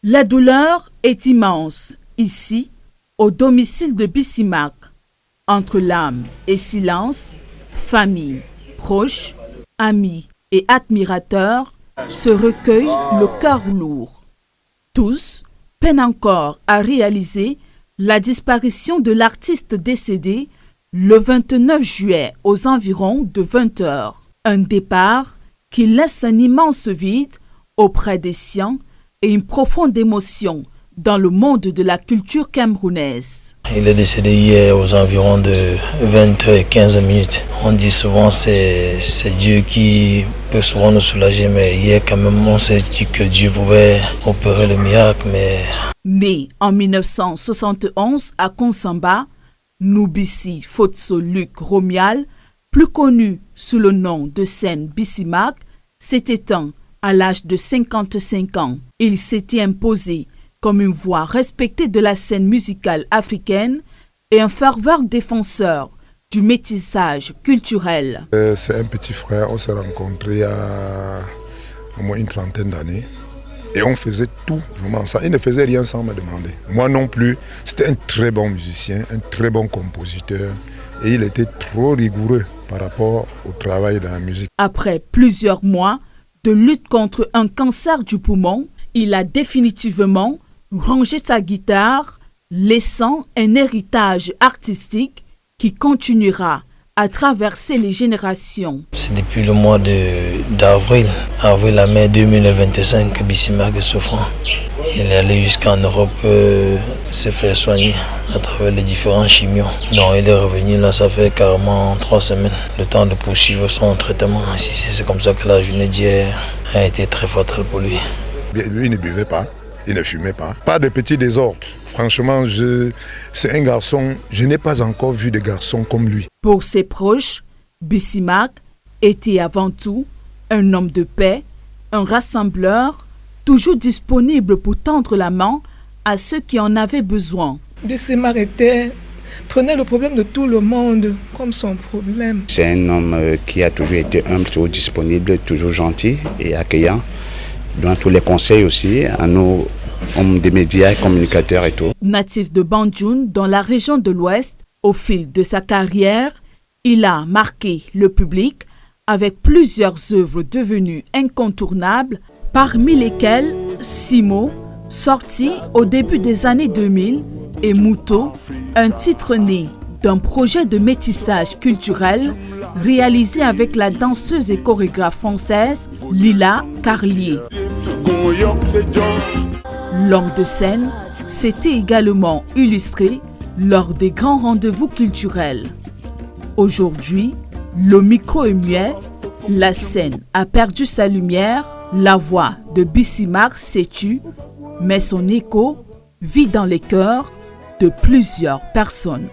La douleur est immense, ici, au domicile de Bissi Mark. Entre larmes et silence, famille, proches, amis et admirateurs se recueillent le cœur lourd. Tous peinent encore à réaliser la disparition de l'artiste décédé le 29 juillet aux environs de 20 heures. Un départ qui laisse un immense vide auprès des siens et une profonde émotion dans le monde de la culture camerounaise. Il est décédé hier aux environs de 20h15. On dit souvent que c'est Dieu qui peut souvent nous soulager, mais hier quand même on s'est dit que Dieu pouvait opérer le miracle. Né en 1971 à Konsamba, Noubissi Fotso Luc Romial, plus connu sous le nom de scène Bissi Mark, s'est éteint à l'âge de 55 ans. Il s'était imposé comme une voix respectée de la scène musicale africaine et un fervent défenseur du métissage culturel. C'est un petit frère, on s'est rencontrés il y a au moins une trentaine d'années et on faisait tout, vraiment ça. Il ne faisait rien sans me demander. Moi non plus, c'était un très bon musicien, un très bon compositeur et il était trop rigoureux par rapport au travail de la musique. Après plusieurs mois de lutte contre un cancer du poumon, il a définitivement rangé sa guitare, laissant un héritage artistique qui continuera à traverser les générations. C'est depuis le mois d'avril, avril à mai 2025 que Bissi Mark est souffrant. Il est allé jusqu'en Europe se faire soigner à travers les différents chimios. Donc il est revenu là, ça fait carrément 3 semaines, le temps de poursuivre son traitement. C'est comme ça que la journée d'hier a été très fatale pour lui. Lui, il ne buvait pas, il ne fumait pas. Pas de petits désordres. Franchement, c'est un garçon, je n'ai pas encore vu de garçon comme lui. Pour ses proches, Bissi Mark était avant tout un homme de paix, un rassembleur, toujours disponible pour tendre la main à ceux qui en avaient besoin. Bissi Mark prenait le problème de tout le monde comme son problème. C'est un homme qui a toujours été humble, toujours disponible, toujours gentil et accueillant. Il donne tous les conseils aussi à nos hommes des médias, communicateurs et tout. Natif de Banjul, dans la région de l'Ouest, au fil de sa carrière, il a marqué le public avec plusieurs œuvres devenues incontournables, parmi lesquelles Simo, sorti au début des années 2000, et Mouto, un titre né d'un projet de métissage culturel réalisé avec la danseuse et chorégraphe française Lila Carlier. L'homme de scène s'était également illustré lors des grands rendez-vous culturels. Aujourd'hui, le micro est muet, la scène a perdu sa lumière, la voix de Bissi Mark s'est tue, mais son écho vit dans les cœurs de plusieurs personnes.